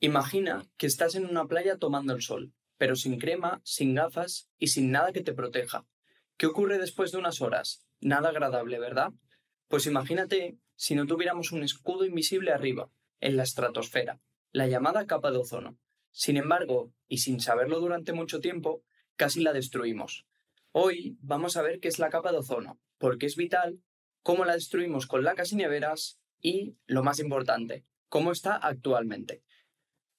Imagina que estás en una playa tomando el sol, pero sin crema, sin gafas y sin nada que te proteja. ¿Qué ocurre después de unas horas? Nada agradable, ¿verdad? Pues imagínate si no tuviéramos un escudo invisible arriba, en la estratosfera, la llamada capa de ozono. Sin embargo, y sin saberlo durante mucho tiempo, casi la destruimos. Hoy vamos a ver qué es la capa de ozono, por qué es vital, cómo la destruimos con lacas y neveras y, lo más importante, cómo está actualmente.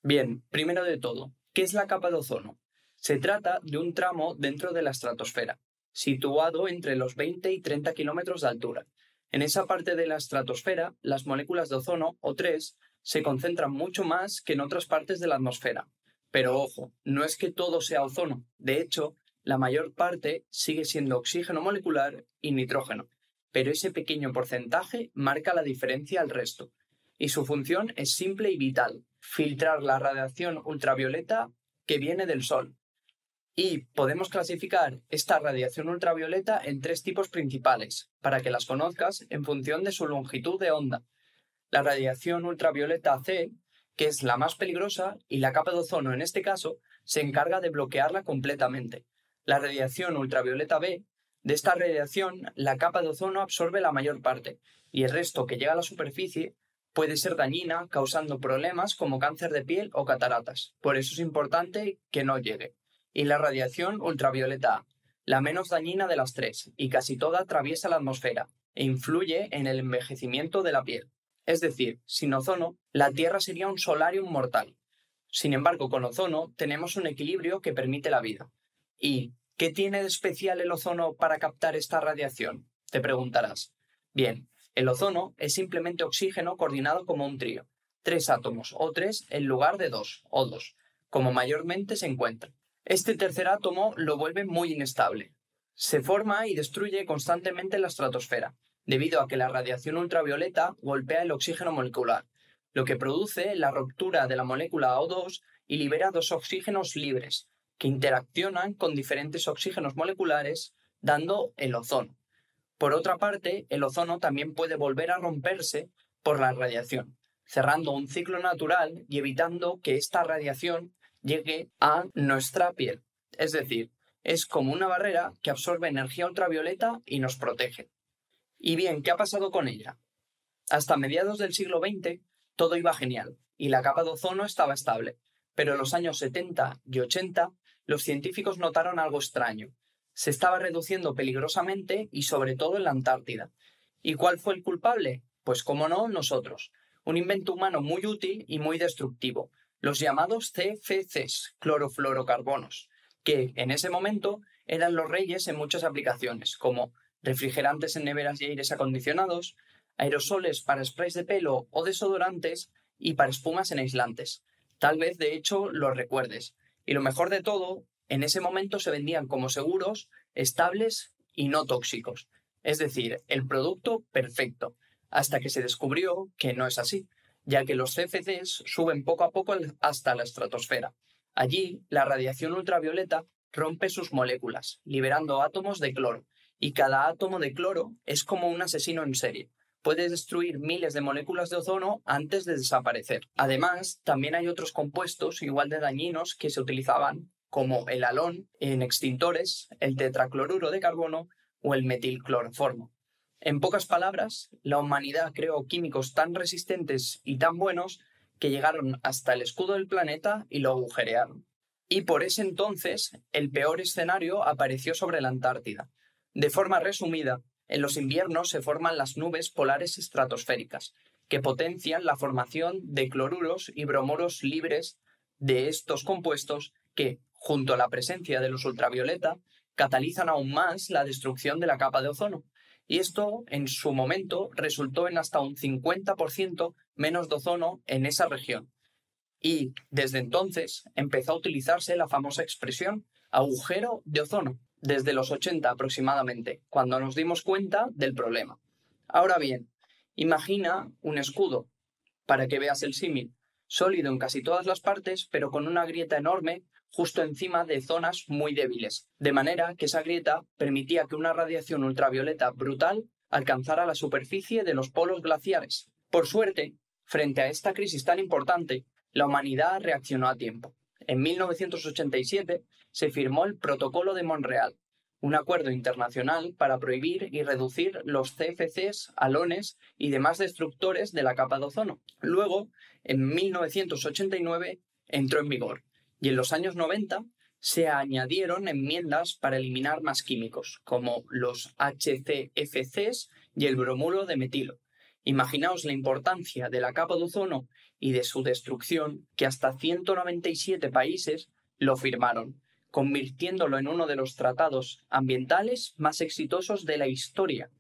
Bien, primero de todo, ¿qué es la capa de ozono? Se trata de un tramo dentro de la estratosfera, situado entre los 20 y 30 kilómetros de altura. En esa parte de la estratosfera, las moléculas de ozono, O3, se concentran mucho más que en otras partes de la atmósfera. Pero ojo, no es que todo sea ozono. De hecho, la mayor parte sigue siendo oxígeno molecular y nitrógeno. Pero ese pequeño porcentaje marca la diferencia al resto. Y su función es simple y vital: filtrar la radiación ultravioleta que viene del Sol. Y podemos clasificar esta radiación ultravioleta en tres tipos principales, para que las conozcas en función de su longitud de onda. La radiación ultravioleta C, que es la más peligrosa, y la capa de ozono en este caso, se encarga de bloquearla completamente. La radiación ultravioleta B, de esta radiación, la capa de ozono absorbe la mayor parte, y el resto que llega a la superficie puede ser dañina, causando problemas como cáncer de piel o cataratas. Por eso es importante que no llegue. Y la radiación ultravioleta A, la menos dañina de las tres, y casi toda atraviesa la atmósfera e influye en el envejecimiento de la piel. Es decir, sin ozono, la Tierra sería un solarium mortal. Sin embargo, con ozono tenemos un equilibrio que permite la vida. ¿Y qué tiene de especial el ozono para captar esta radiación?, te preguntarás. Bien, el ozono es simplemente oxígeno coordinado como un trío. 3 átomos, O3, en lugar de 2, O2, como mayormente se encuentra. Este tercer átomo lo vuelve muy inestable. Se forma y destruye constantemente la estratosfera, debido a que la radiación ultravioleta golpea el oxígeno molecular, lo que produce la ruptura de la molécula O2 y libera dos oxígenos libres, que interaccionan con diferentes oxígenos moleculares, dando el ozono. Por otra parte, el ozono también puede volver a romperse por la radiación, cerrando un ciclo natural y evitando que esta radiación llegue a nuestra piel. Es decir, es como una barrera que absorbe energía ultravioleta y nos protege. Y bien, ¿qué ha pasado con ella? Hasta mediados del siglo XX todo iba genial y la capa de ozono estaba estable, pero en los años 70 y 80 los científicos notaron algo extraño. Se estaba reduciendo peligrosamente y sobre todo en la Antártida. ¿Y cuál fue el culpable? Pues cómo no, nosotros. Un invento humano muy útil y muy destructivo, los llamados CFCs, clorofluorocarbonos, que en ese momento eran los reyes en muchas aplicaciones, como refrigerantes en neveras y aires acondicionados, aerosoles para sprays de pelo o desodorantes y para espumas en aislantes. Tal vez, de hecho, los recuerdes. Y lo mejor de todo, en ese momento se vendían como seguros, estables y no tóxicos. Es decir, el producto perfecto, hasta que se descubrió que no es así, ya que los CFCs suben poco a poco hasta la estratosfera. Allí, la radiación ultravioleta rompe sus moléculas, liberando átomos de cloro, y cada átomo de cloro es como un asesino en serie. Puede destruir miles de moléculas de ozono antes de desaparecer. Además, también hay otros compuestos igual de dañinos que se utilizaban, como el halón en extintores, el tetracloruro de carbono o el metilcloroformo. En pocas palabras, la humanidad creó químicos tan resistentes y tan buenos que llegaron hasta el escudo del planeta y lo agujerearon. Y por ese entonces, el peor escenario apareció sobre la Antártida. De forma resumida, en los inviernos se forman las nubes polares estratosféricas, que potencian la formación de cloruros y bromuros libres de estos compuestos que, junto a la presencia de luz ultravioleta, catalizan aún más la destrucción de la capa de ozono. Y esto, en su momento, resultó en hasta un 50% menos de ozono en esa región. Y, desde entonces, empezó a utilizarse la famosa expresión agujero de ozono, desde los 80 aproximadamente, cuando nos dimos cuenta del problema. Ahora bien, imagina un escudo, para que veas el símil, sólido en casi todas las partes, pero con una grieta enorme justo encima de zonas muy débiles, de manera que esa grieta permitía que una radiación ultravioleta brutal alcanzara la superficie de los polos glaciares. Por suerte, frente a esta crisis tan importante, la humanidad reaccionó a tiempo. En 1987 se firmó el Protocolo de Montreal, un acuerdo internacional para prohibir y reducir los CFCs, halones y demás destructores de la capa de ozono. Luego, en 1989, entró en vigor y en los años 90 se añadieron enmiendas para eliminar más químicos, como los HCFCs y el bromuro de metilo. Imaginaos la importancia de la capa de ozono y de su destrucción, que hasta 197 países lo firmaron, convirtiéndolo en uno de los tratados ambientales más exitosos de la historia.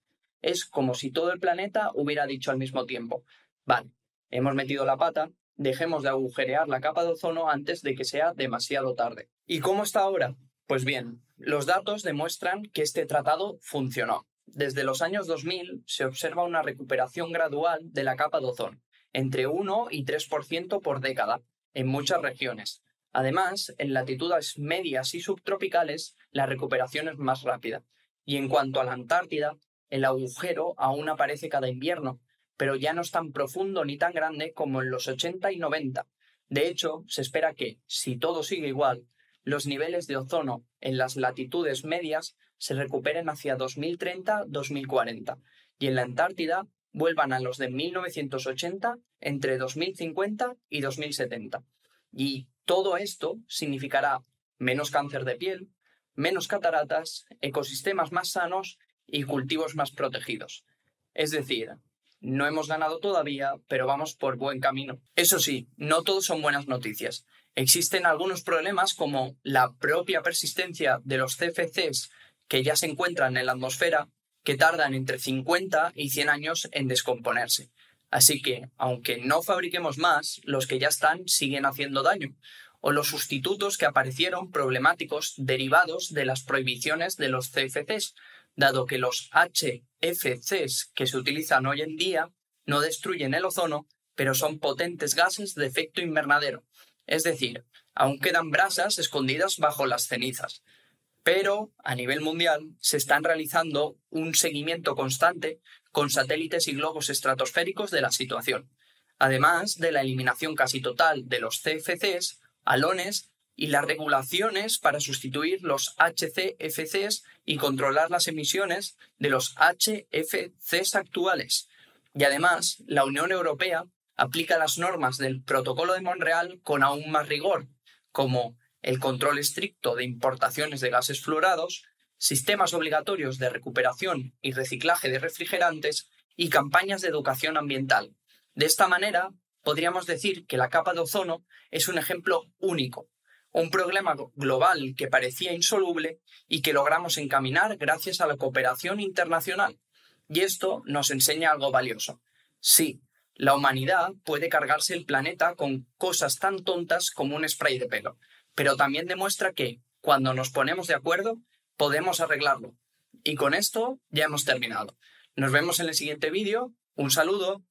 Es como si todo el planeta hubiera dicho al mismo tiempo: vale, hemos metido la pata, dejemos de agujerear la capa de ozono antes de que sea demasiado tarde. ¿Y cómo está ahora? Pues bien, los datos demuestran que este tratado funcionó. Desde los años 2000 se observa una recuperación gradual de la capa de ozono, entre 1 y 3% por década, en muchas regiones. Además, en latitudes medias y subtropicales, la recuperación es más rápida. Y en cuanto a la Antártida, el agujero aún aparece cada invierno, pero ya no es tan profundo ni tan grande como en los 80 y 90. De hecho, se espera que, si todo sigue igual, los niveles de ozono en las latitudes medias se recuperen hacia 2030-2040 y en la Antártida vuelvan a los de 1980 entre 2050 y 2070. Y todo esto significará menos cáncer de piel, menos cataratas, ecosistemas más sanos y cultivos más protegidos. Es decir, no hemos ganado todavía, pero vamos por buen camino. Eso sí, no todo son buenas noticias. Existen algunos problemas como la propia persistencia de los CFCs que ya se encuentran en la atmósfera, que tardan entre 50 y 100 años en descomponerse. Así que, aunque no fabriquemos más, los que ya están siguen haciendo daño, o los sustitutos que aparecieron problemáticos derivados de las prohibiciones de los CFCs, dado que los HFCs que se utilizan hoy en día no destruyen el ozono, pero son potentes gases de efecto invernadero. Es decir, aún quedan brasas escondidas bajo las cenizas. Pero, a nivel mundial, se están realizando un seguimiento constante con satélites y globos estratosféricos de la situación, además de la eliminación casi total de los CFCs, halones y las regulaciones para sustituir los HCFCs y controlar las emisiones de los HFCs actuales. Y además, la Unión Europea aplica las normas del Protocolo de Montreal con aún más rigor, como el control estricto de importaciones de gases fluorados, sistemas obligatorios de recuperación y reciclaje de refrigerantes y campañas de educación ambiental. De esta manera, podríamos decir que la capa de ozono es un ejemplo único, un problema global que parecía insoluble y que logramos encaminar gracias a la cooperación internacional. Y esto nos enseña algo valioso. Sí, la humanidad puede cargarse el planeta con cosas tan tontas como un spray de pelo, pero también demuestra que, cuando nos ponemos de acuerdo, podemos arreglarlo. Y con esto ya hemos terminado. Nos vemos en el siguiente vídeo. Un saludo.